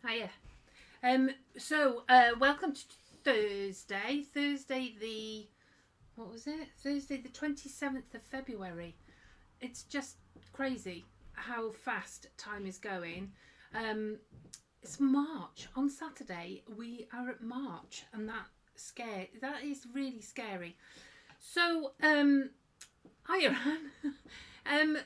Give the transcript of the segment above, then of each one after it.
Hiya. Welcome to Thursday. Thursday the what was it? Thursday the 27th of February. It's just crazy how fast time is going. Um, it's March. On Saturday we are at March, and that is really scary. So, hiya, Anne.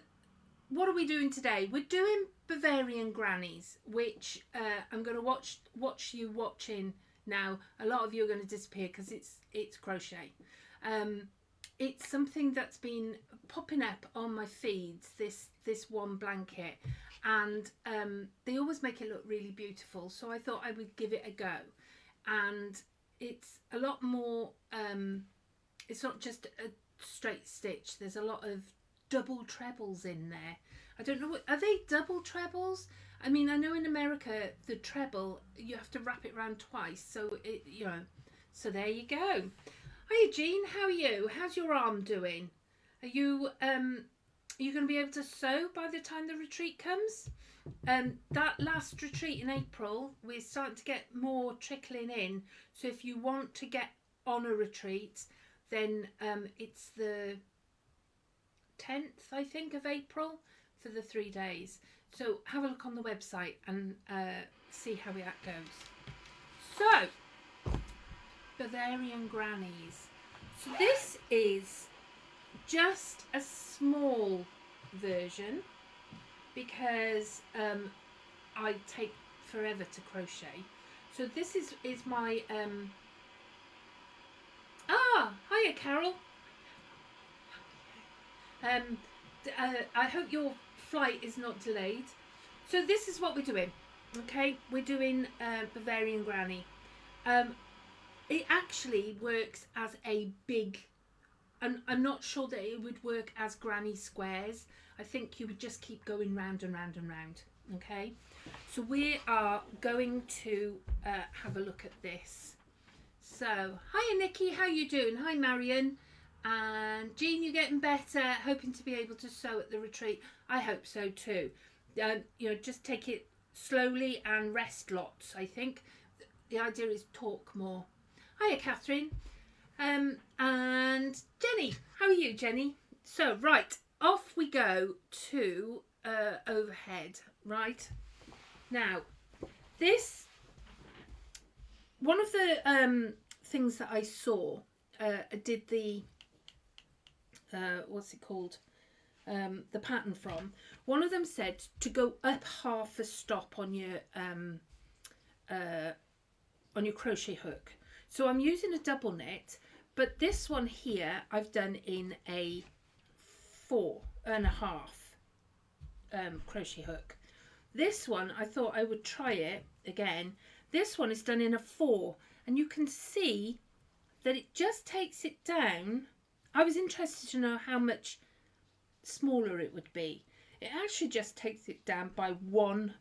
What are we doing today? We're doing Bavarian Grannies, which I'm going to watch you watching now. A lot of you are going to disappear because it's crochet. Um, it's something that's been popping up on my feeds. This one blanket, and they always make it look really beautiful. So I thought I would give it a go, and it's a lot more. It's not just a straight stitch. There's a lot of double trebles in there. I don't know what are they double trebles? I mean, I know in America the treble you have to wrap it around twice, so it. So there you go. Hiya Jean, how are you? How's your arm doing? Are you going to be able to sew by the time the retreat comes? That last retreat in April, we're starting to get more trickling in. So if you want to get on a retreat, then it's the 10th, I think, of April for the 3 days. So have a look on the website and see how that goes. So, Bavarian Grannies. So this is just a small version because I take forever to crochet. So this is my hiya Carol. I hope your flight is not delayed. So this is what we're doing. Okay, we're doing Bavarian Granny. It actually works as a big, and I'm not sure that it would work as granny squares. I think you would just keep going round and round and round. Okay, so we are going to have a look at this. So hiya Nikki, how you doing? Hi Marion. And Jean, you're getting better, hoping to be able to sew at the retreat. I hope so too. Just take it slowly and rest lots. I think the idea is talk more. Hiya Catherine. And Jenny, how are you Jenny? So right, off we go to overhead. Right, now this, one of the things that I saw, did the what's it called, the pattern from. One of them said to go up half a stop on your crochet hook. So I'm using a double knit, but this one here I've done in a 4.5 crochet hook. This one I thought I would try it again. This one is done in a 4, and you can see that it just takes it down. I was interested to know how much smaller it would be. It actually just takes it down by one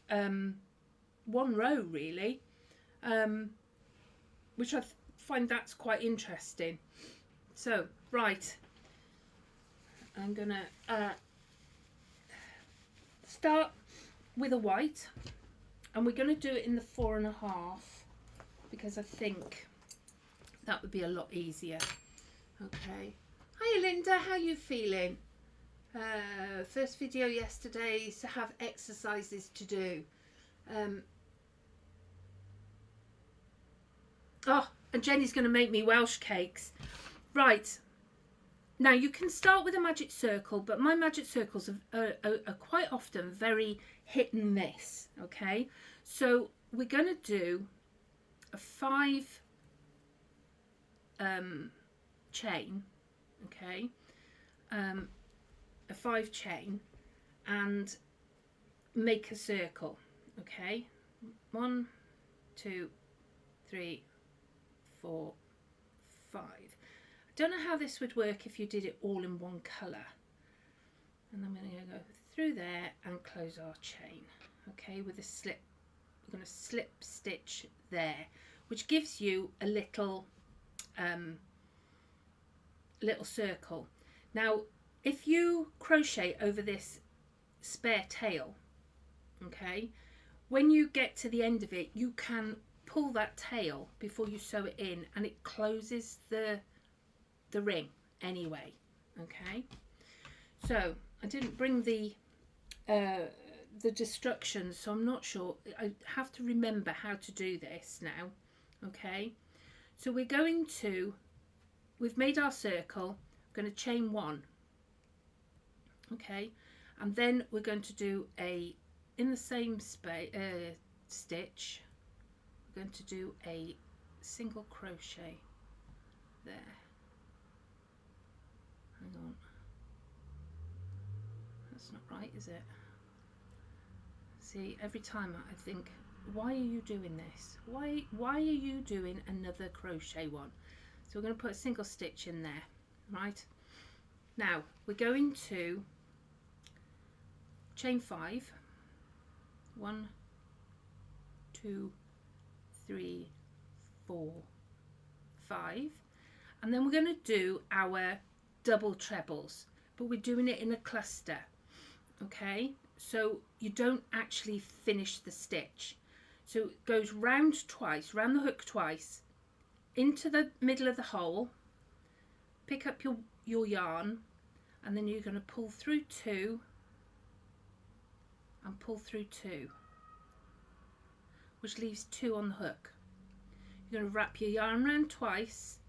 row really, which I find that's quite interesting. So right, I'm gonna start with a white, and we're gonna do it in the 4.5 because I think that would be a lot easier. Okay. Hiya Linda, how you feeling? First video yesterday to have exercises to do. And Jenny's going to make me Welsh cakes. Right. Now you can start with a magic circle, but my magic circles are quite often very hit and miss. Okay. So we're going to do a 5 chain, okay, a 5 chain, and make a circle. Okay, 1, 2, 3, 4, 5. I don't know how this would work if you did it all in one colour. And I'm going to go through there and close our chain. Okay, with a slip. We're going to slip stitch there, which gives you a little circle. Now if you crochet over this spare tail, okay, when you get to the end of it, you can pull that tail before you sew it in, and it closes the ring anyway. Okay, so I didn't bring the destruction, so I'm not sure. I have to remember how to do this now. Okay, so we're going to, we've made our circle, I'm going to chain 1. Okay, and then we're going to do a, in the same stitch, we're going to do a single crochet there. Hang on, that's not right, is it? See, every time I think, why are you doing this? Why are you doing another crochet one? So we're going to put a single stitch in there, right? Now we're going to chain 5, 1, 2, 3, 4, 5, and then we're going to do our double trebles, but we're doing it in a cluster. Okay, so you don't actually finish the stitch. So it goes round twice, round the hook twice, into the middle of the hole, pick up your yarn, and then you're going to pull through 2 and pull through 2, which leaves 2 on the hook. You're going to wrap your yarn around twice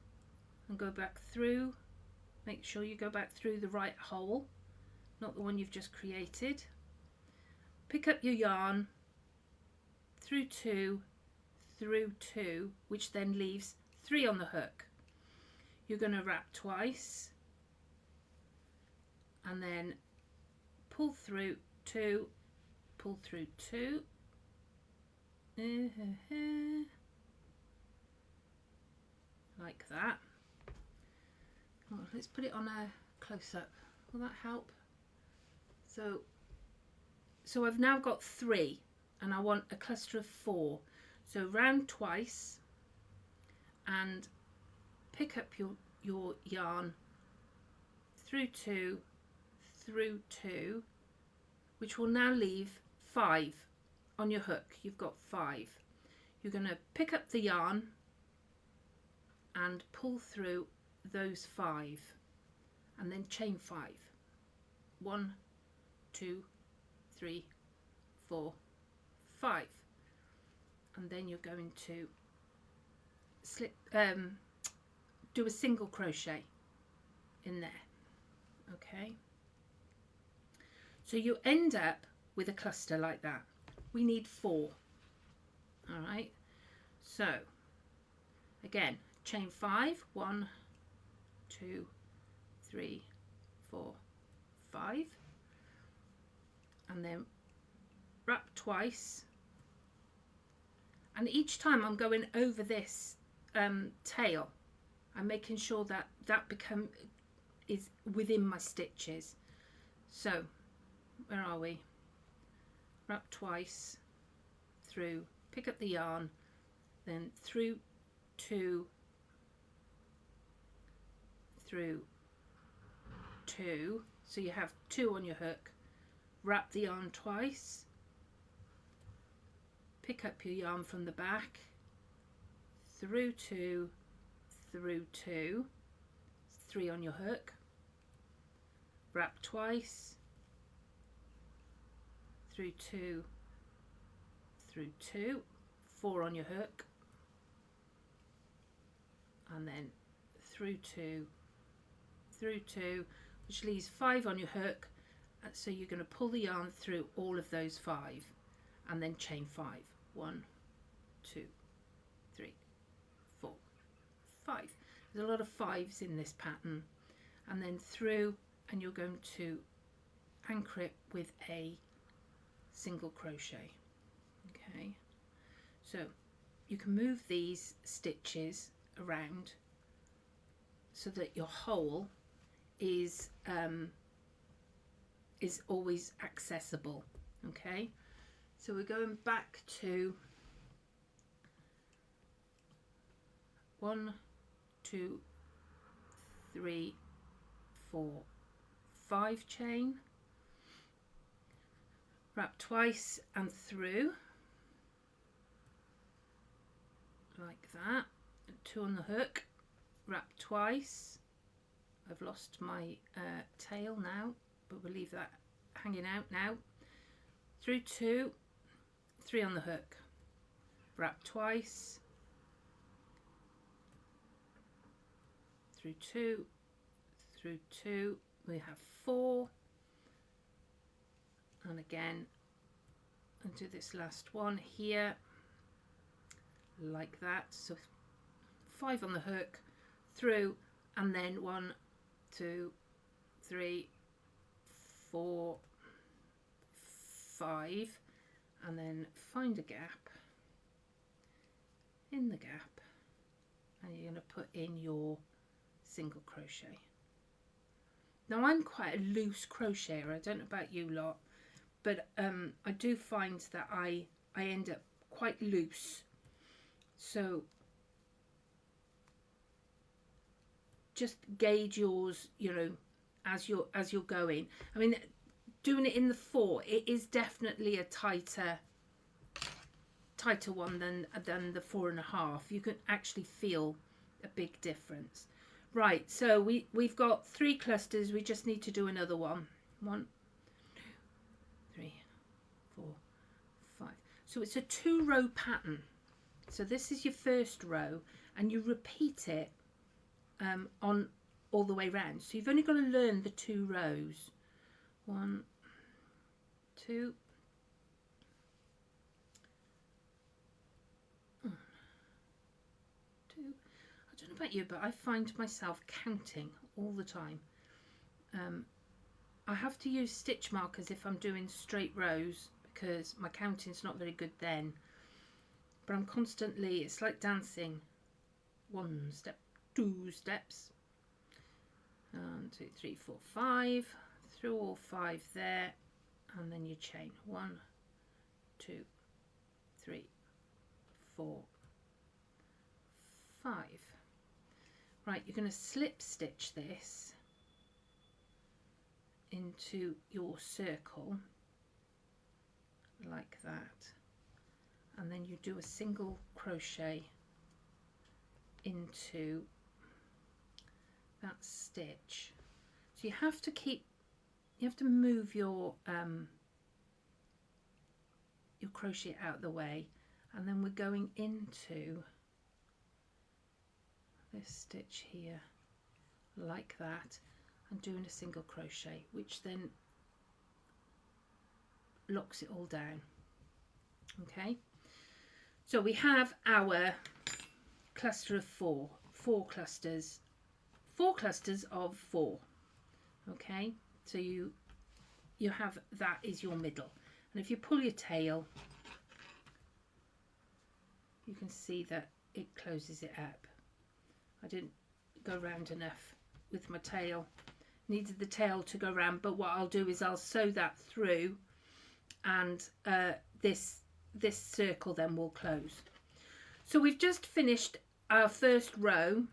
and go back through. Make sure you go back through the right hole, not the one you've just created. Pick up your yarn, through 2, through 2, which then leaves 3 on the hook. You're going to wrap twice and then pull through 2, pull through 2, like that. Oh, let's put it on a close-up. Will that help? So I've now got 3 and I want a cluster of 4. So round twice and pick up your yarn, through 2, through 2, which will now leave 5 on your hook. You've got 5. You're going to pick up the yarn and pull through those 5 and then chain 5. 1, 2, 3, 4, 5, and then you're going to slip, do a single crochet in there. Okay, so you end up with a cluster like that. We need 4. All right, so again, chain 5, 1, 2, 3, 4, 5, and then wrap twice, and each time I'm going over this tail, I'm making sure that is within my stitches. So where are we? Wrap twice, through, pick up the yarn, then through 2, through 2, so you have 2 on your hook, wrap the yarn twice, pick up your yarn from the back, through 2, through 2, 3 on your hook, wrap twice, through 2, through 2, 4 on your hook, and then through 2, through 2, which leaves 5 on your hook. So you're going to pull the yarn through all of those 5 and then chain 5. 1, 2, 3, 4, 5. There's a lot of 5s in this pattern, and then through, and you're going to anchor it with a single crochet. Okay, so you can move these stitches around so that your hole is always accessible. Okay, so we're going back to 1, 2, 3, 4, 5 chain, wrap twice and through, like that, 2 on the hook, wrap twice. I've lost my tail now, but we'll leave that hanging out now. Through 2, 3 on the hook, wrap twice, through 2, through 2, we have 4, and again, and do this last one here, like that. So 5 on the hook, through, and then 1, 2, 3, 4, 5, and then find a gap in the gap, and you're going to put in your single crochet. Now I'm quite a loose crocheter, I don't know about you lot, but I do find that I end up quite loose, so just gauge yours, you know, as you're going. I mean, doing it in the 4, it is definitely a tighter one than the 4.5. You can actually feel a big difference. Right, so we've got 3 clusters. We just need to do another one. 1, 2, 3, 4, 5. So it's a 2-row pattern. So this is your first row, and you repeat it on all the way round. So you've only got to learn the 2 rows. 1, 2, 1, 2. I don't know about you, but I find myself counting all the time. I have to use stitch markers if I'm doing straight rows because my counting's not very good then. But I'm constantly, it's like dancing. 1 step, 2 steps. 1, 2, 3, 4, 5. Through all 5 there, and then you chain 1, 2, 3, 4, 5. Right, you're going to slip stitch this into your circle like that, and then you do a single crochet into that stitch. So you have to move your crochet out of the way, and then we're going into this stitch here like that and doing a single crochet, which then locks it all down. Okay, so we have our cluster of 4 clusters of 4. Okay, so you have that is your middle, and if you pull your tail, you can see that it closes it up. I didn't go round enough with my tail, needed the tail to go round, but what I'll do is I'll sew that through, and this circle then will close. So we've just finished our first row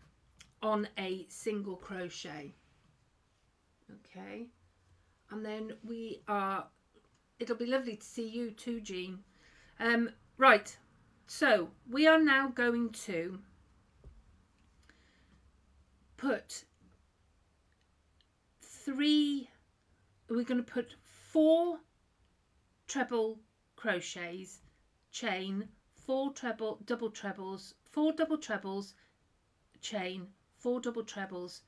on a single crochet. Okay, and then it'll be lovely to see you too, Jean. Right, so we are now going to put 4 treble crochets, chain, 4 double trebles, 4 double trebles, chain, 4 double trebles,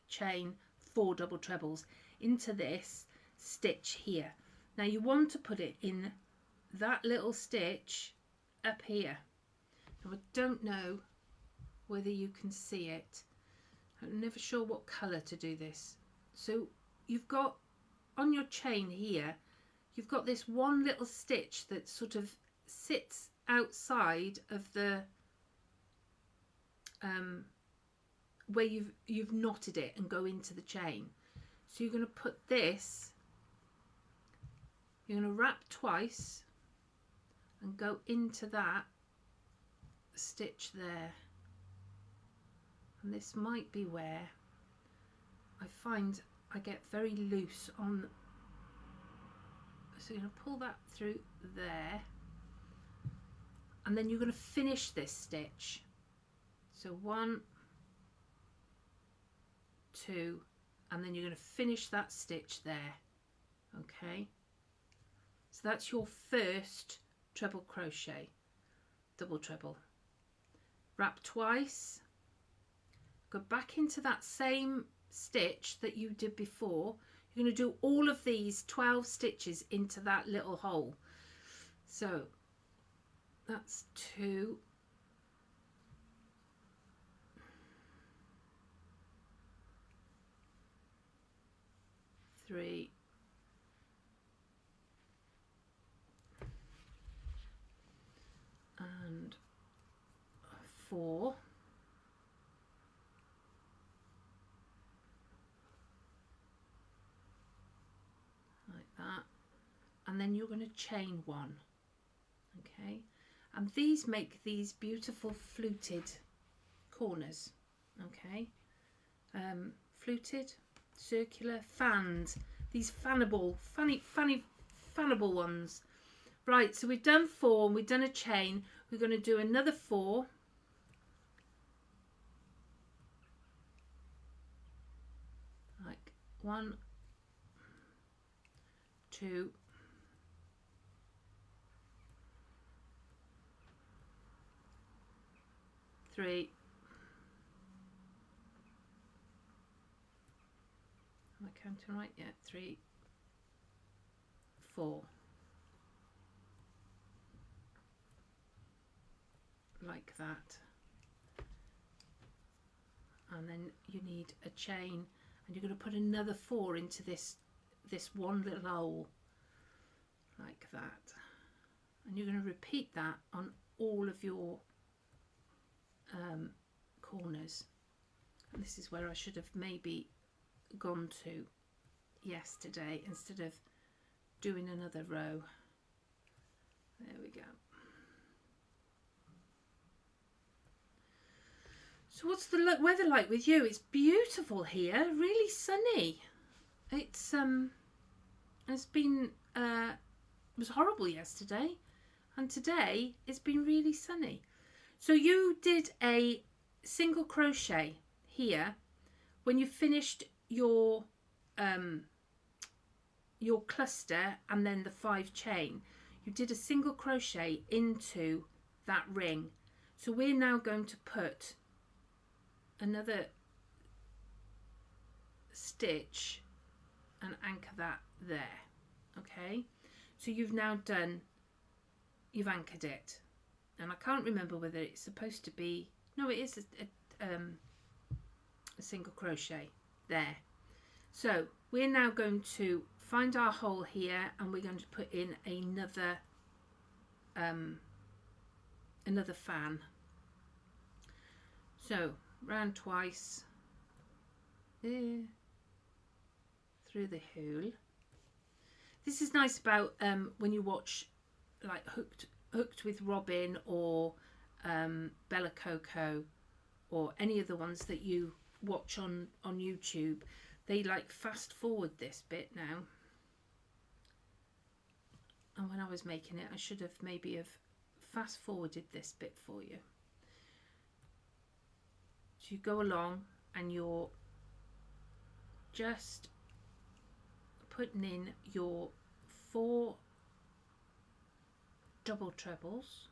chain, 4 double trebles into this stitch here. Now you want to put it in that little stitch up here. Now I don't know whether you can see it. I'm never sure what colour to do this. So you've got on your chain here, you've got this one little stitch that sort of sits outside of the where you've knotted it and go into the chain. So you're going to put this, you're going to wrap twice and go into that stitch there, and this might be where I find I get very loose on, so you're going to pull that through there and then you're going to finish this stitch. So 1, 2, and then you're going to finish that stitch there. Okay, so that's your first treble crochet, double treble. Wrap twice, go back into that same stitch that you did before. You're going to do all of these 12 stitches into that little hole. So that's 2, 3, 4, like that, and then you're going to chain 1. Okay, and these make these beautiful fluted corners. Okay, fluted, circular, fanned, these fannable, fannable ones. Right, so we've done 4 and we've done a chain. We're going to do another 4. Like 1, 2, 3, am I counting right? Yeah, 3, 4, like that, and then you need a chain, and you're going to put another 4 into this one little hole, like that, and you're going to repeat that on all of your corners. And this is where I should have maybe gone to yesterday instead of doing another row. There we go. So what's the weather like with you? It's beautiful here, really sunny. It's been it was horrible yesterday, and today it's been really sunny. So you did a single crochet here when you finished your cluster and then the 5 chain. You did a single crochet into that ring. So we're now going to put another stitch and anchor that there. Okay, so you've anchored it, and I can't remember whether it's supposed to be, no, it is a single crochet there. So we're now going to find our hole here, and we're going to put in another fan. So round twice there, through the hole. This is nice about when you watch like Hooked with Robin or Bella Coco or any of the ones that you watch on YouTube. They like fast forward this bit now, and when I was making it I should have maybe fast forwarded this bit for you. So you go along and you're just putting in your 4 double trebles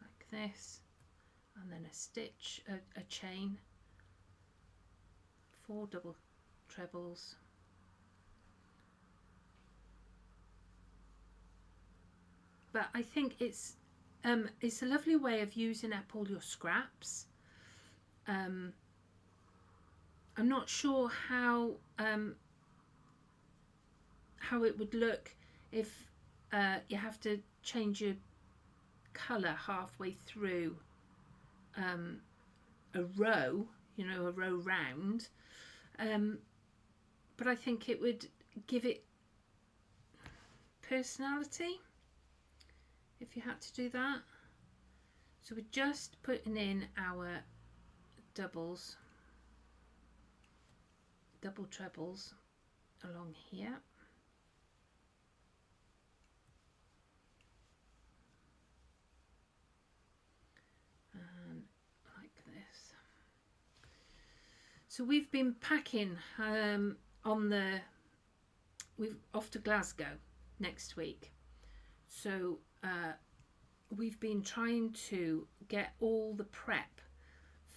like this, and then a stitch, a chain, 4 double trebles, but I think it's a lovely way of using up all your scraps. I'm not sure how it would look if you have to change your colour halfway through a row, you know, a row round, but I think it would give it personality if you had to do that. So we're just putting in our double trebles along here, So we've been packing we're off to Glasgow next week. So we've been trying to get all the prep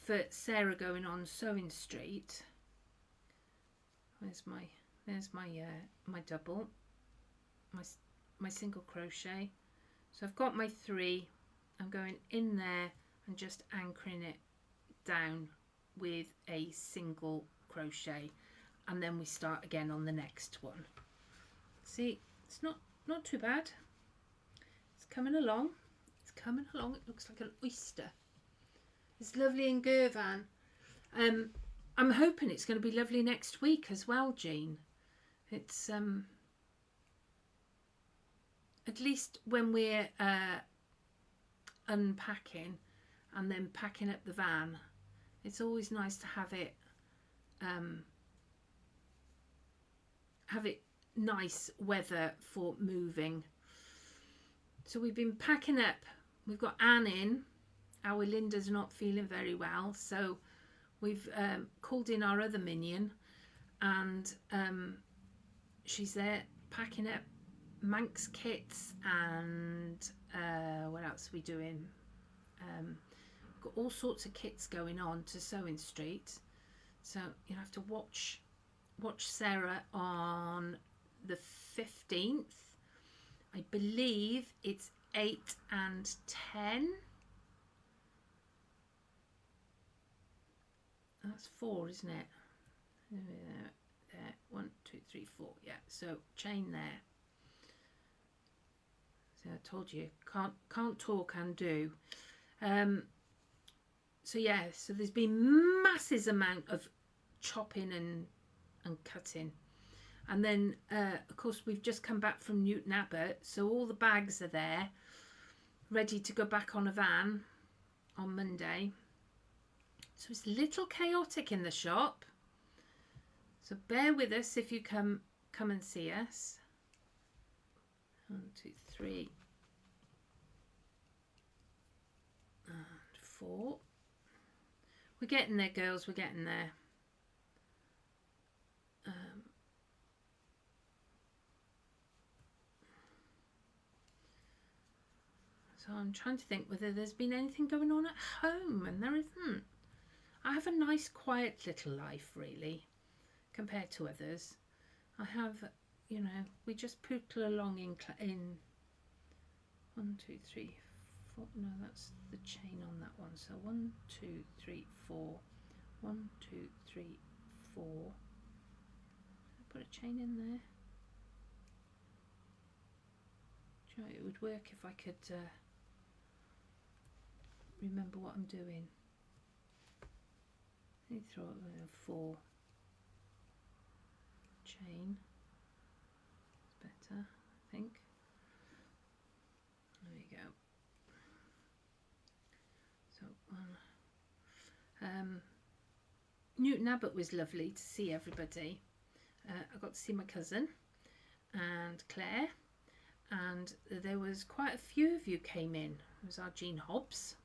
for Sarah going on Sewing Street. There's my double, my single crochet. So I've got my 3. I'm going in there and just anchoring it down with a single crochet, and then we start again on the next one. See, it's not too bad. It's coming along. It's coming along. It looks like an oyster. It's lovely in Girvan. I'm hoping it's going to be lovely next week as well, Jean. It's at least when we're unpacking and then packing up the van, it's always nice to have it nice weather for moving. So we've been packing up. We've got Anne in. Our Linda's not feeling very well, so we've called in our other minion, and she's there packing up Manx kits, and what else are we doing? Got all sorts of kits going on to Sewing Street, so you'll have to watch Sarah on the 15th. I believe it's 8 and 10. That's 4, isn't it? There, 1, 2, 3, 4. Yeah, so chain there. So I told you, can't talk and do. So yeah, so there's been masses amount of chopping and cutting, and then of course we've just come back from Newton Abbot, so all the bags are there ready to go back on a van on Monday. So it's a little chaotic in the shop, so bear with us if you come and see us. 1, 2, 3 and 4. We're getting there, girls, we're getting there. So I'm trying to think whether there's been anything going on at home, and there isn't. I have a nice quiet little life, really, compared to others. I have, you know, we just poodle along in 1, 2, 3, 4. No, that's the chain on that one. So 1, 2, 3, 4. 1, 2, 3, 4. Put a chain in there. Do you know, it would work if I could remember what I'm doing. Let me throw it in 4. Chain. It's better, I think. There you go. So 1. Newton Abbot was lovely to see everybody. I got to see my cousin and Claire, and there was quite a few of you came in. It was our Jean Hobbs.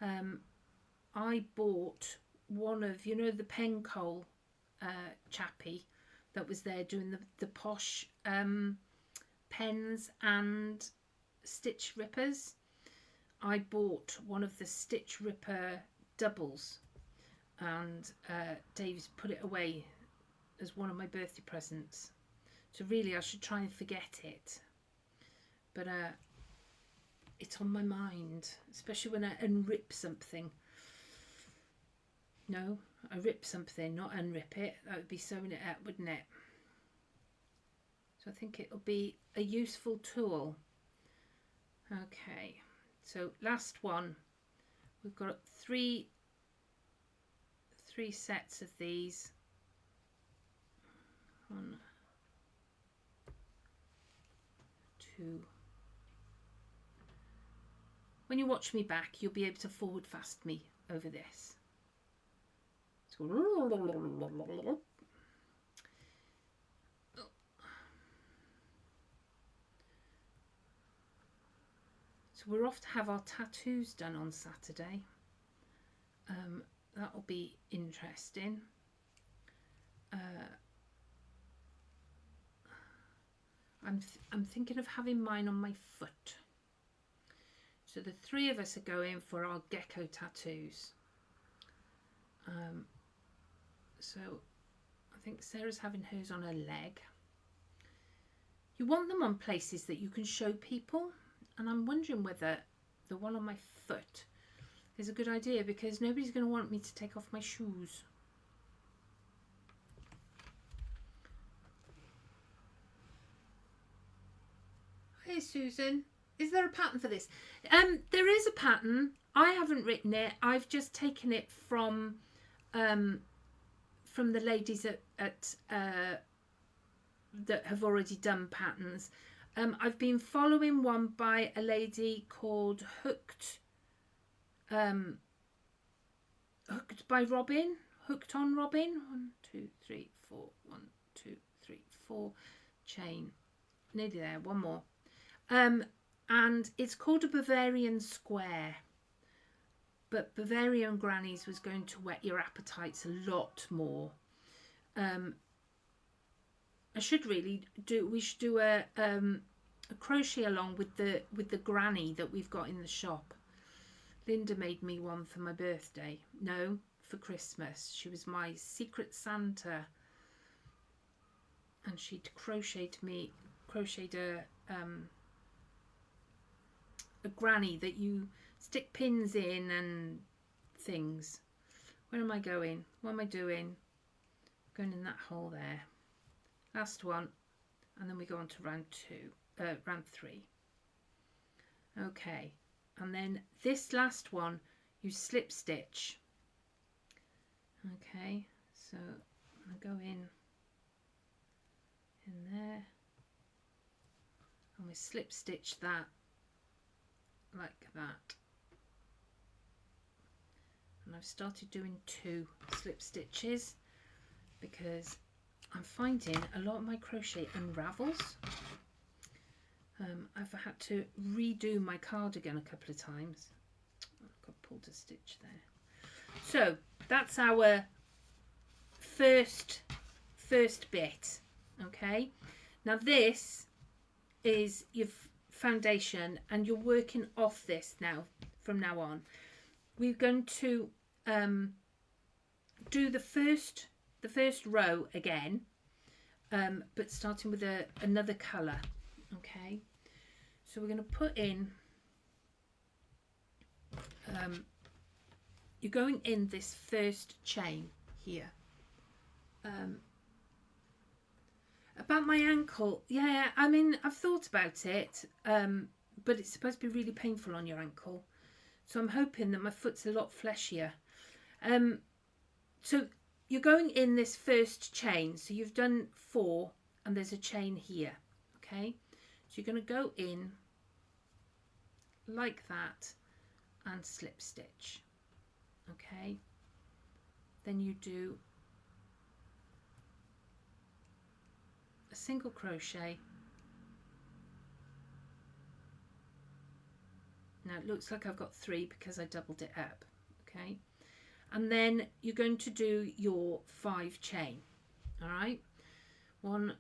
I bought one of, you know, the Pencole chappie that was there doing the posh pens and stitch rippers. I bought one of the stitch ripper doubles, and Dave's put it away as one of my birthday presents. So really I should try and forget it, but it's on my mind, especially when I unrip something. No, I rip something, not unrip it. That would be sewing it up, wouldn't it? So I think it'll be a useful tool. Okay, so last one. We've got 3 sets of these. 1, 2. When you watch me back, you'll be able to forward fast me over this. So we're off to have our tattoos done on Saturday. that will be interesting. I'm thinking of having mine on my foot. So the three of us are going for our gecko tattoos. So I think Sarah's having hers on her leg. You want them on places that you can show people, and I'm wondering whether the one on my foot is a good idea, because nobody's going to want me to take off my shoes. Hey Susan, is there a pattern for this? There is a pattern. I haven't written it. I've just taken it from the ladies at that have already done patterns. I've been following one by a lady called Hooked by Robin. Hooked on Robin. 1, 2, 3, 4. 1, 2, 3, 4. Chain. Nearly there. One more. And it's called a Bavarian square. But Bavarian Grannies was going to whet your appetites a lot more. We should do a crochet along with the granny that we've got in the shop. Linda made me one for my birthday. No, for Christmas. She was my secret Santa, and she'd crocheted a granny that you stick pins in and things. Where am I going? What am I doing? Going in that hole there. Last one, and then we go on to round 3. Okay, and then this last one you slip stitch. Okay, so I'm gonna go in there, and we slip stitch that like that. And I've started doing 2 slip stitches because I'm finding a lot of my crochet unravels. I've had to redo my cardigan a couple of times. I've got pulled a stitch there. So that's our first bit. Okay, now this is your foundation, and you're working off this now. From now on, we're going to do the first row again, but starting with another colour. Okay, so we're going to put in you're going in this first chain here. About my ankle, yeah, I mean, I've thought about it, but it's supposed to be really painful on your ankle, so I'm hoping that my foot's a lot fleshier. So you're going in this first chain, so you've done 4 and there's a chain here. Okay, so you're going to go in like that and slip stitch. Okay, then you do a single crochet. Now it looks like I've got 3 because I doubled it up. Okay, and then you're going to do your 5 chain. All right, 1,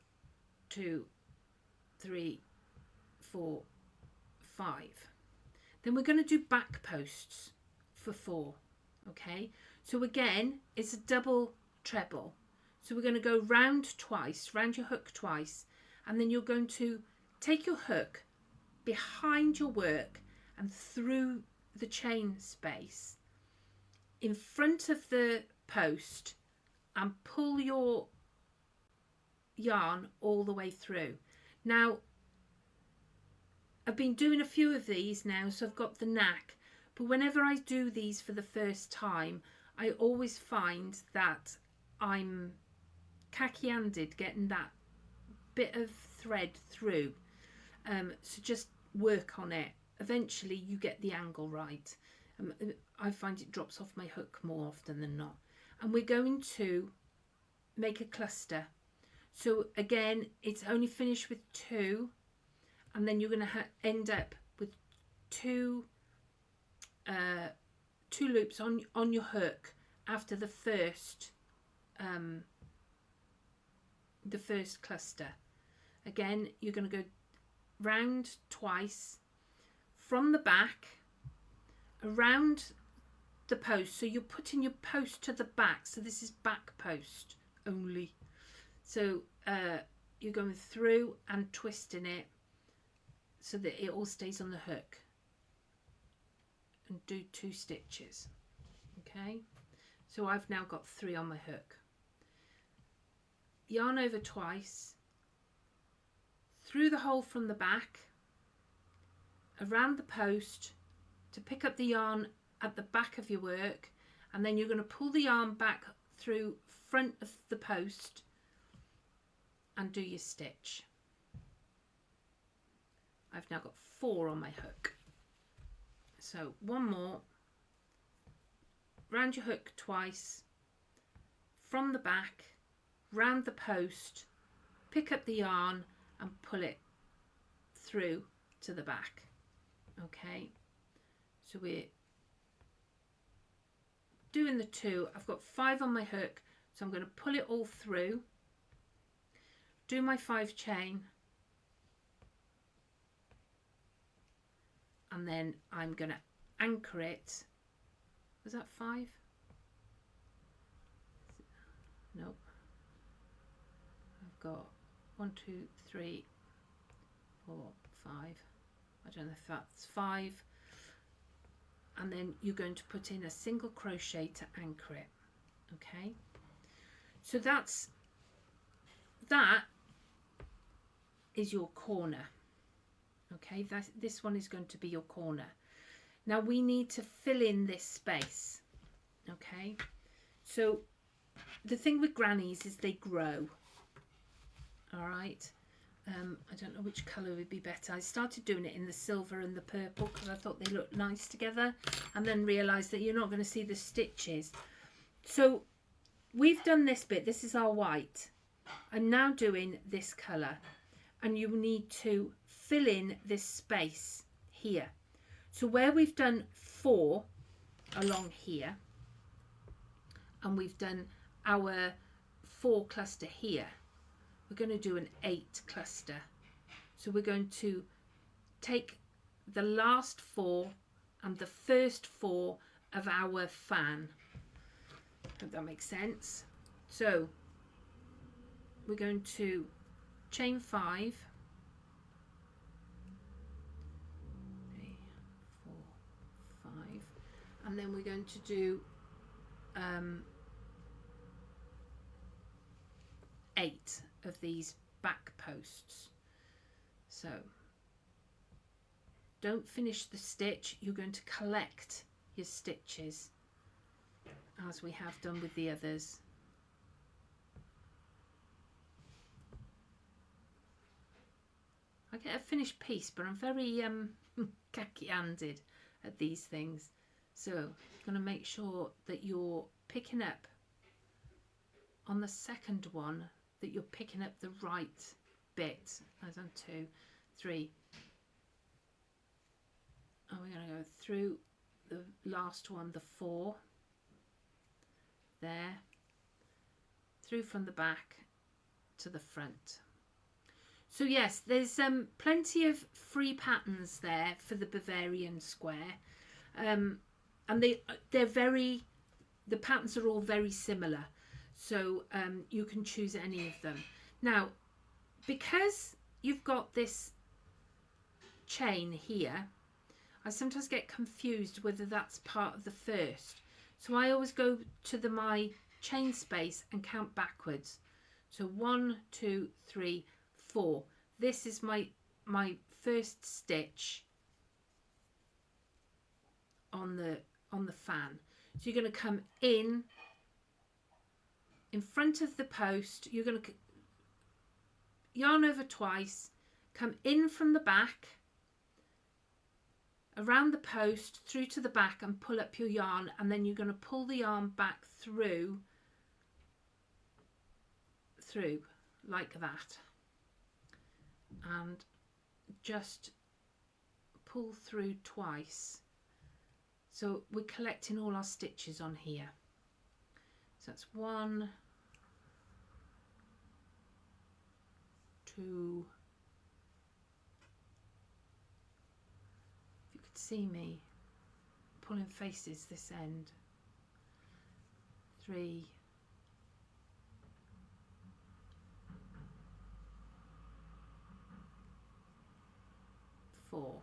2, 3, 4, 5. Then we're going to do back posts for 4. Okay, so again it's a double treble, so we're going to go round twice, round your hook twice, and then you're going to take your hook behind your work and through the chain space in front of the post and pull your yarn all the way through. Now I've been doing a few of these now, so I've got the knack, but whenever I do these for the first time, I always find that I'm khaki-handed getting that bit of thread through. So just work on it. Eventually you get the angle right. I find it drops off my hook more often than not. And we're going to make a cluster. So again, it's only finished with 2, and then you're going to end up with 2 loops on your hook after the first cluster. Again, you're going to go round twice from the back around the post. So you're putting your post to the back. So this is back post only. So you're going through and twisting it so that it all stays on the hook, and do 2 stitches. Okay, so I've now got 3 on my hook. Yarn over twice, through the hole from the back, around the post to pick up the yarn at the back of your work, and then you're going to pull the yarn back through front of the post and do your stitch. I've now got 4 on my hook. So one more, round your hook twice, from the back, round the post, pick up the yarn and pull it through to the back. Okay, so we're doing the 2. I've got 5 on my hook, so I'm going to pull it all through, do my 5 chain, and then I'm going to anchor it. Was that 5? Nope. I've got 1, 2, 3, 4, 5. I don't know if that's 5. And then you're going to put in a single crochet to anchor it. Okay, so that is your corner. Okay, this one is going to be your corner. Now we need to fill in this space. Okay, so the thing with grannies is they grow. All right, I don't know which colour would be better. I started doing it in the silver and the purple because I thought they looked nice together, and then realised that you're not going to see the stitches. So we've done this bit. This is our white. I'm now doing this colour, and you need to fill in this space here. So where we've done 4 along here, and we've done our 4 cluster here, we're going to do an 8 cluster. So we're going to take the last 4 and the first 4 of our fan. Hope that makes sense. So we're going to chain 5, 3, 4, 5, and then we're going to do 8 of these back posts. So don't finish the stitch, you're going to collect your stitches as we have done with the others. I get a finished piece, but I'm very khaki-handed at these things. So I'm going to make sure that you're picking up on the second one, that you're picking up the right bit. I've done 2, 3. And we're going to go through the last one, the 4. There. Through from the back to the front. So yes, there's plenty of free patterns there for the Bavarian square. And the patterns are all very similar. So you can choose any of them. Now, because you've got this chain here, I sometimes get confused whether that's part of the first. So I always go to my chain space and count backwards. So 1, 2, 3, 4. This is my first stitch on the fan. So you're going to come in front of the post. You're going to yarn over twice, come in from the back, around the post, through to the back, and pull up your yarn, and then you're going to pull the yarn back through like that, and just pull through twice. So we're collecting all our stitches on here. So that's 1, 2. If you could see me pulling faces this end. 3, 4.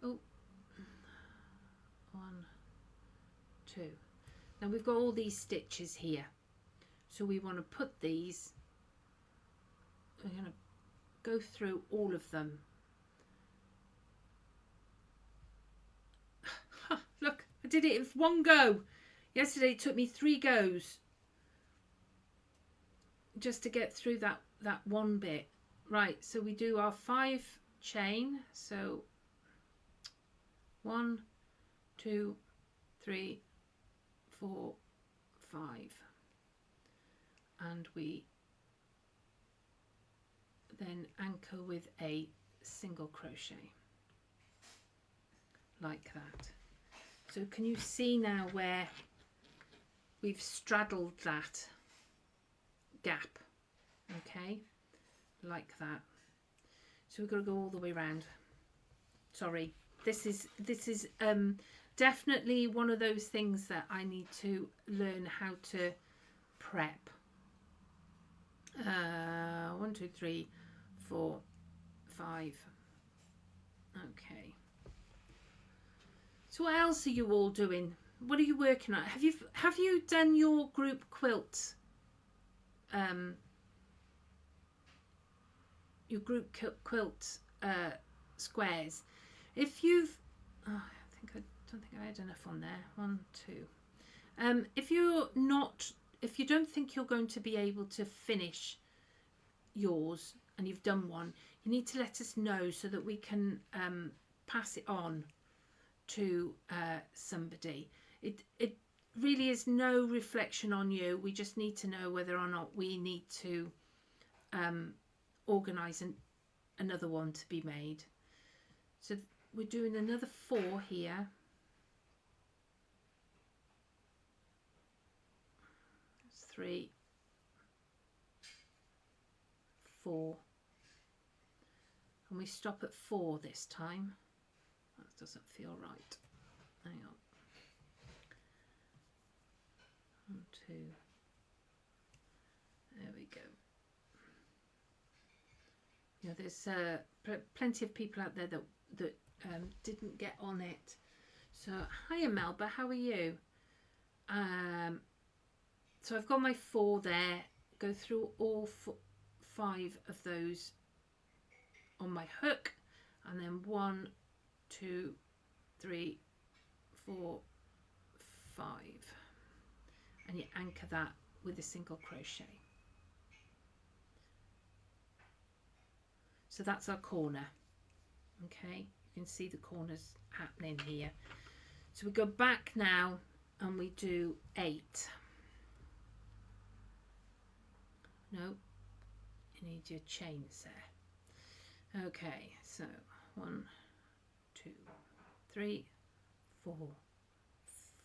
Oh, 1, 2. Now we've got all these stitches here, so we want to put these, we're going to go through all of them. Look, I did it in one go. Yesterday it took me 3 goes just to get through that one bit. Right, so we do our 5 chain. So 1, 2, 3, 4, 5, and we then anchor with a single crochet like that. So can you see now where we've straddled that gap? Okay, like that. So we've got to go all the way around. Sorry, this is definitely one of those things that I need to learn how to prep. 1, 2, 3, 4, 5. Okay. So what else are you all doing? What are you working on? Have you done your group quilt? Your group quilt squares. If you've, I don't think I had enough on there. 1, 2. If you don't think you're going to be able to finish yours and you've done one, you need to let us know so that we can pass it on to somebody. It really is no reflection on you. We just need to know whether or not we need to organise another one to be made. So we're doing another 4 here. That's 3, 4, and we stop at 4 this time. That doesn't feel right. Hang on. 1, 2. There we go. You know, there's plenty of people out there that didn't get on it. So, hiya Melba, how are you? So I've got my 4 there. Go through all 5 of those on my hook, and then 1, 2, 3, 4, 5, and you anchor that with a single crochet. So that's our corner. Okay, you can see the corners happening here. So we go back now and we do 8. No, you need your chains there. Okay, so 1, 2, 3, 4,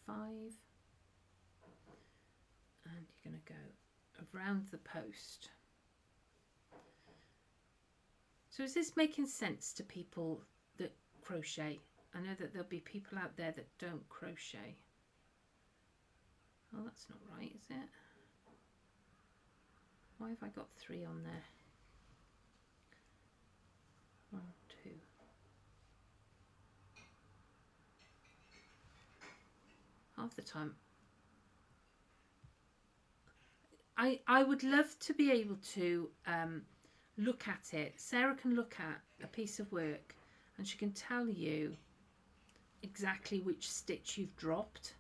5, and you're going to go around the post. So is this making sense to people that crochet? I know that there'll be people out there that don't crochet. Oh, that's not right, is it? Why have I got 3 on there? 1, 2. Half the time. I would love to be able to look at it. Sarah can look at a piece of work and she can tell you exactly which stitch you've dropped.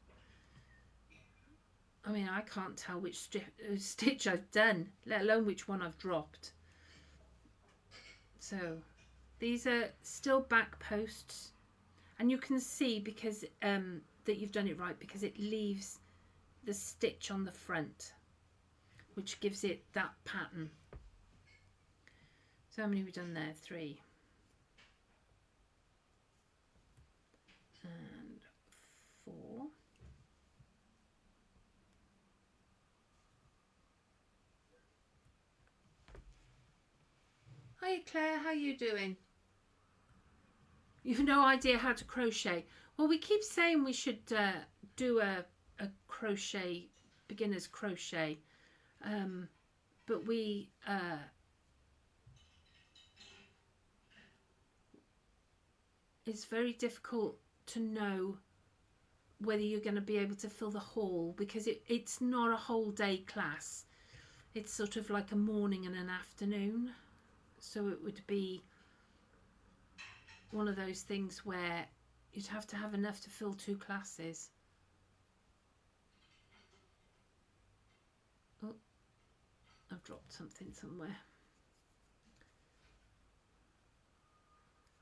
I mean, I can't tell which stitch I've done, let alone which one I've dropped. So these are still back posts, and you can see because that you've done it right, because it leaves the stitch on the front, which gives it that pattern. So how many have we done there? 3. And Hi Claire, how you doing? You've no idea how to crochet. Well, we keep saying we should do a crochet, beginner's crochet, but it's very difficult to know whether you're going to be able to fill the hall, because it's not a whole day class. It's sort of like a morning and an afternoon, so it would be one of those things where you'd have to have enough to fill 2 classes. Oh, I've dropped something somewhere.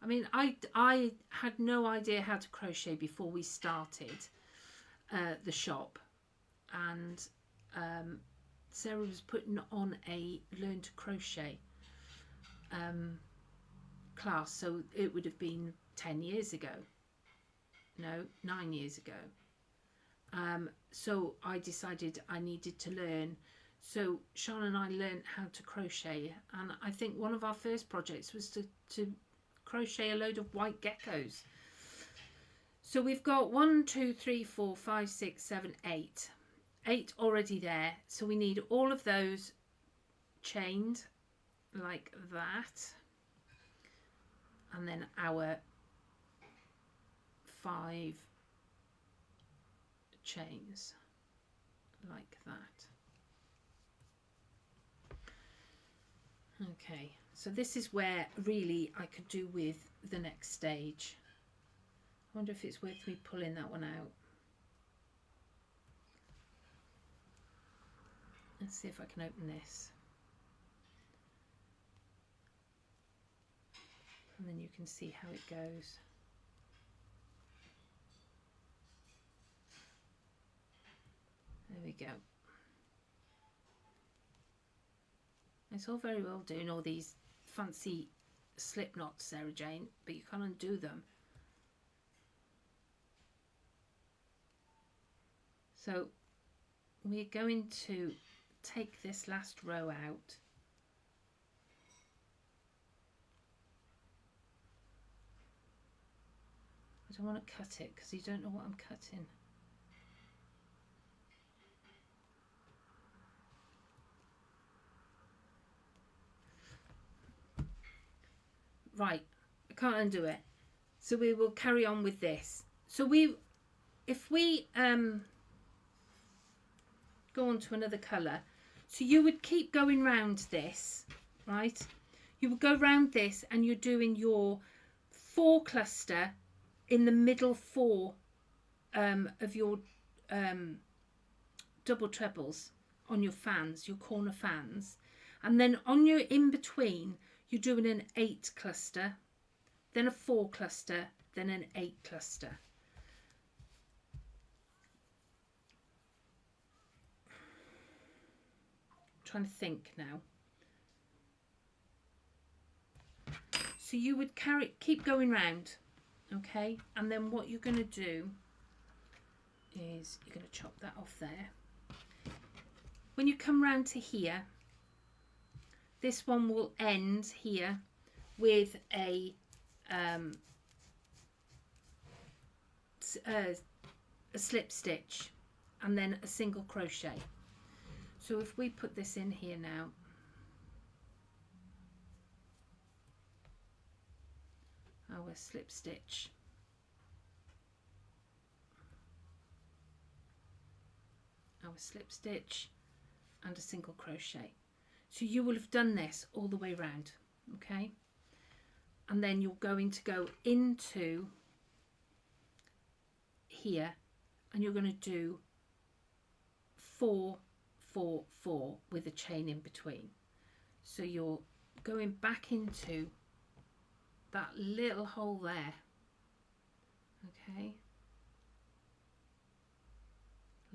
I mean, I had no idea how to crochet before we started the shop, and Sarah was putting on a learn to crochet class, so it would have been 10 years ago, no, 9 years ago. So I decided I needed to learn. So Sean and I learned how to crochet, and I think one of our first projects was to crochet a load of white geckos. So we've got 1, 2, 3, 4, 5, 6, 7, 8 already there. So we need all of those chained like that, and then our 5 chains like that. Okay, so this is where really I could do with the next stage. I wonder if it's worth me pulling that one out. Let's see if I can open this. And then you can see how it goes. There we go. It's all very well doing all these fancy slip knots, Sarah Jane, but you can't undo them. So we're going to take this last row out. I don't want to cut it because you don't know what I'm cutting. Right, I can't undo it. So we will carry on with this. So if we go on to another colour, so you would keep going round this, right? You would go round this and you're doing your 4 cluster in the middle 4 of your double trebles on your fans, your corner fans, and then on your in between you're doing an 8 cluster, then a 4 cluster, then an 8 cluster. I'm trying to think now. So you would keep going round, okay, and then what you're going to do is you're going to chop that off there. When you come round to here, this one will end here with a slip stitch and then a single crochet. So if we put this in here now, our slip stitch, and a single crochet. So you will have done this all the way around, okay? And then you're going to go into here and you're going to do 4, 4, 4 with a chain in between. So you're going back into that little hole there, okay,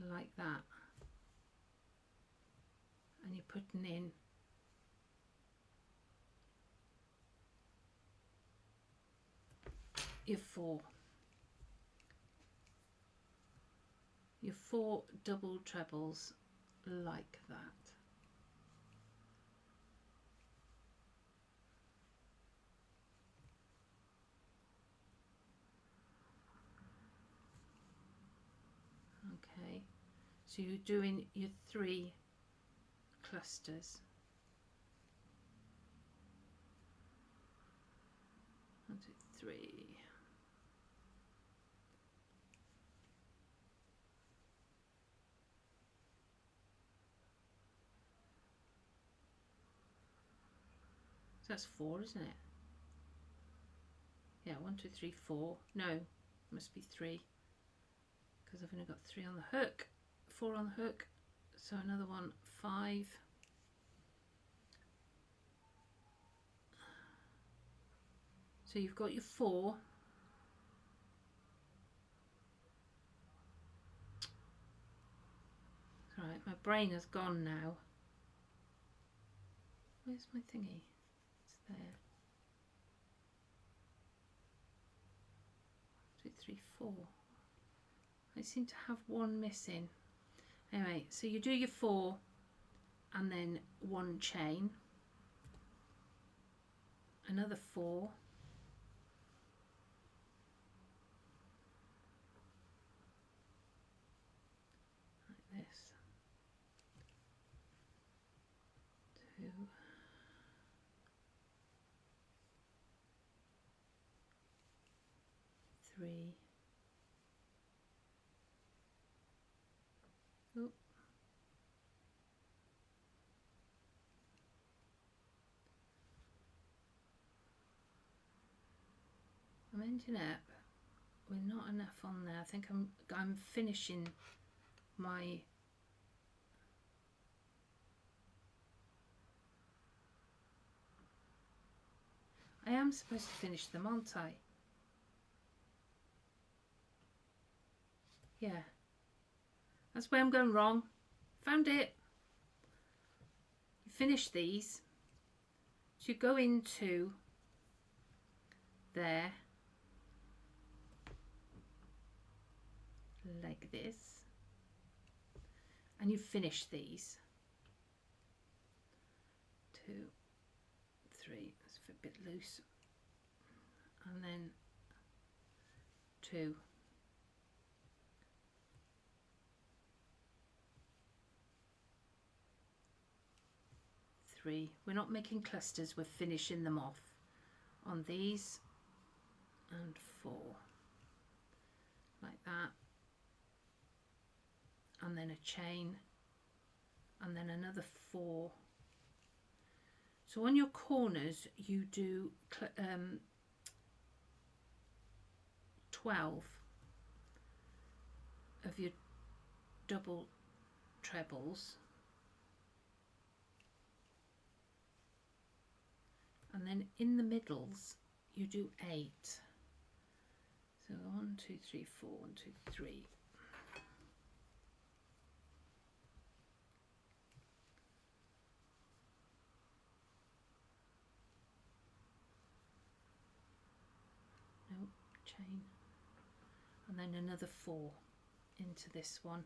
like that, and you're putting in your 4 double trebles like that. So you're doing your 3 clusters. 1, 2, 3. So that's 4, isn't it? Yeah, 1, 2, 3, 4. No, must be 3 because I've only got 3 on the hook. 4 on the hook. So another one, 5. So you've got your 4. Right, my brain has gone now. Where's my thingy? It's there. 2, 3, 4. I seem to have 1 missing. Anyway, so you do your 4 and then 1 chain, another 4, like this, 2, 3, oop, I'm ending up with not enough on there. I think I'm finishing my I am supposed to finish them, aren't I? Yeah. That's where I'm going wrong. Found it. You finish these. So you go into there like this and you finish these. 2, 3, it's a bit loose, and then 2, 3. We're not making clusters, we're finishing them off on these, and 4 like that, and then a chain, and then another 4. So on your corners you do 12 of your double trebles, and then in the middles you do 8. So 1, 2, 3, 4, 1, 2, 3. Nope, chain, and then another 4 into this one.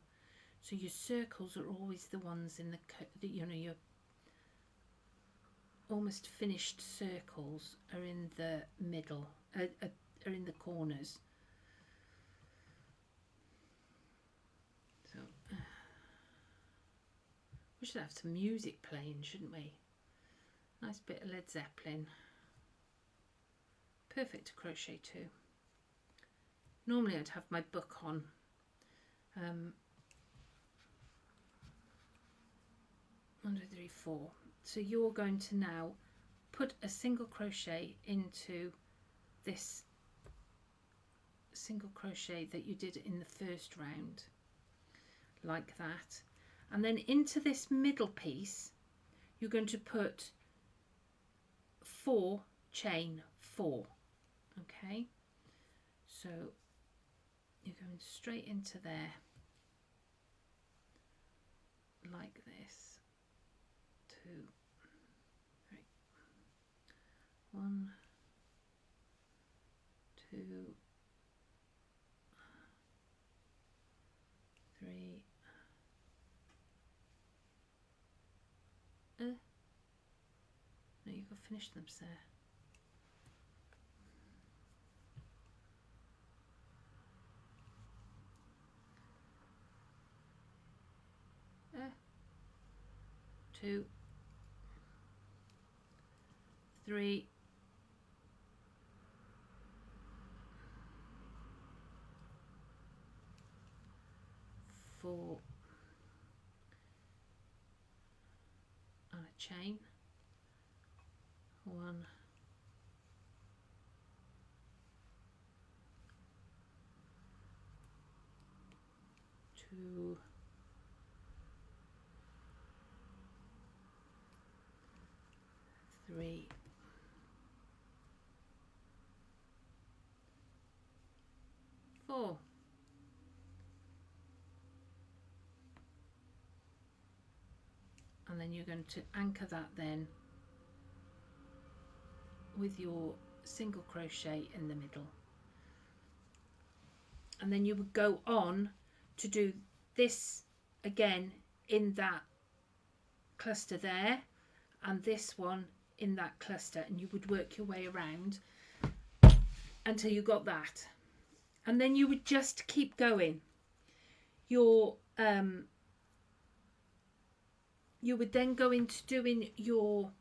So your circles are always the ones in the you know, your almost finished circles are in the middle, are in the corners. So we should have some music playing, shouldn't we? Nice bit of Led Zeppelin. Perfect to crochet to. Normally I'd have my book on. 1, 2, 3, 4. So you're going to now put a single crochet into this single crochet that you did in the first round, like that, and then into this middle piece you're going to put 4 chain 4. Okay, so you're going straight into there like this. 2, 3, 1, 2, 3. No, you've got to finish them, sir. 2, 3, 4, and a chain, 1, 2, 3, 4. And then you're going to anchor that then with your single crochet in the middle. And then you would go on to do this again in that cluster there, and this one in that cluster, and you would work your way around until you got that. And then you would just keep going. Your you would then go into doing your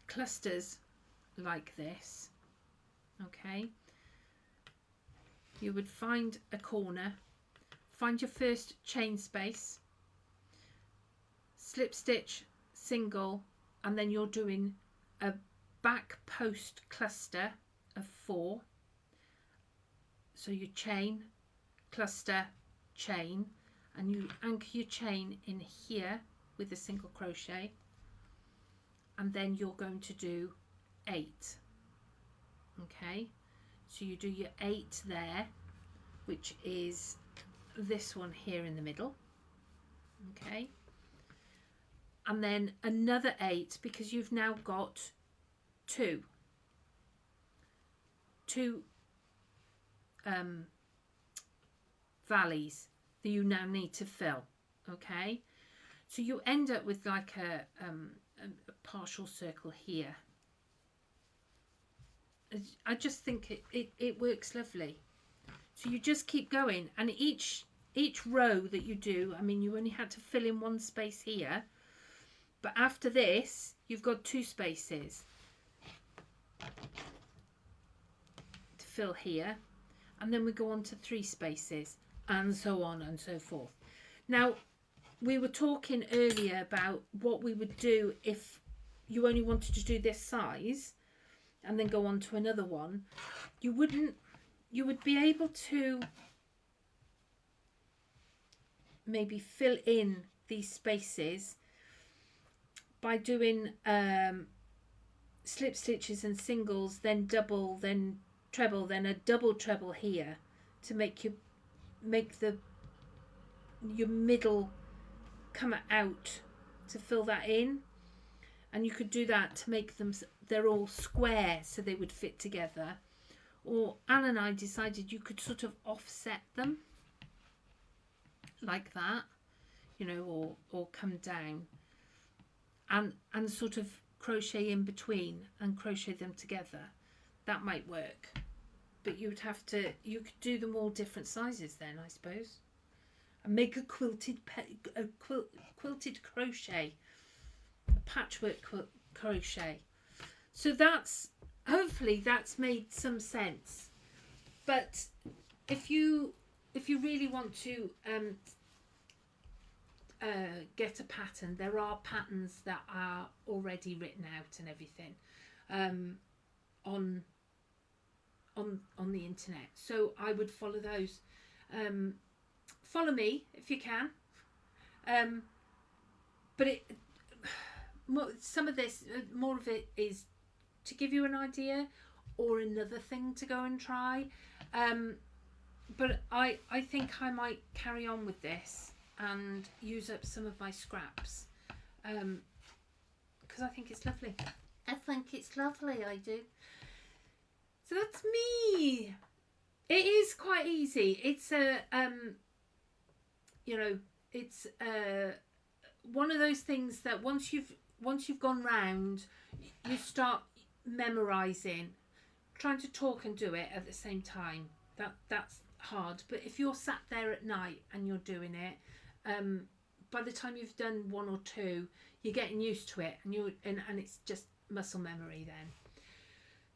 clusters like this. Okay, you would find a corner, find your first chain space, slip stitch, single, and then you're doing a back post cluster of 4. So you chain, cluster, chain, and you anchor your chain in here with a single crochet, and then you're going to do 8. Okay, so you do your 8 there, which is this one here in the middle. Okay, and then another 8, because you've now got two valleys that you now need to fill. Okay, so you end up with like a partial circle here. I just think it works lovely. So you just keep going, and each row that you do, I mean, you only had to fill in 1 space here, but after this you've got 2 spaces to fill here, and then we go on to 3 spaces, and so on and so forth. Now, we were talking earlier about what we would do if you only wanted to do this size and then go on to another one. You would be able to maybe fill in these spaces by doing slip stitches and singles, then double, then treble, then a double treble here to make your middle come out to fill that in. And you could do that to make them, they're all square so they would fit together. Or Anne and I decided you could sort of offset them like that, you know, or come down and sort of crochet in between and crochet them together. That might work, but you could do them all different sizes then, I suppose, and make a quilted crochet, a patchwork crochet. So hopefully that's made some sense. But if you really want to get a pattern, there are patterns that are already written out and everything on the internet, so I would follow those. Follow me if you can, but some of this, more of it is to give you an idea or another thing to go and try, but I think I might carry on with this and use up some of my scraps, because I think it's lovely. I do. So that's me. It is quite easy. It's it's one of those things that once you've gone round, you start memorizing. Trying to talk and do it at the same time, that's hard. But if you're sat there at night and you're doing it, by the time you've done one or two, you're getting used to it, and it's just muscle memory then.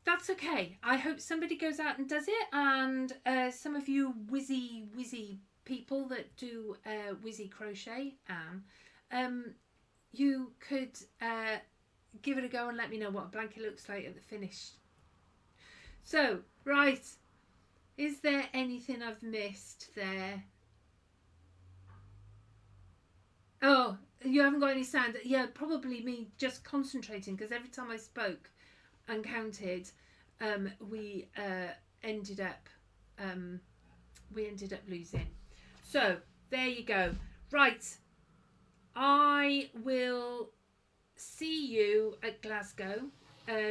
That's okay. I hope somebody goes out and does it, and some of you whizzy people that do whizzy crochet, you could give it a go and let me know what a blanket looks like at the finish. So, right, is there anything I've missed there? Oh, you haven't got any sound. Yeah, probably me just concentrating, because every time I spoke and counted, we ended up losing. So there you go. Right, I will see you at Glasgow.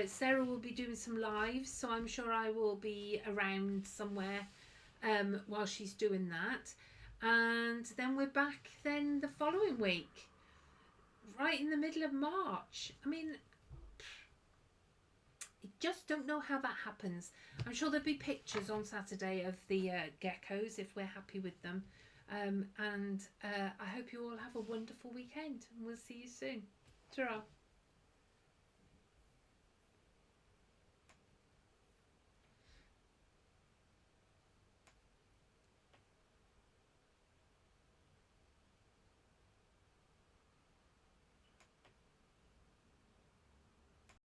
Sarah will be doing some lives, so I'm sure I will be around somewhere while she's doing that. And then we're back then the following week, right in the middle of March. I mean, I just don't know how that happens. I'm sure there'll be pictures on Saturday of the geckos if we're happy with them. And I hope you all have a wonderful weekend, and we'll see you soon. Ta-ra.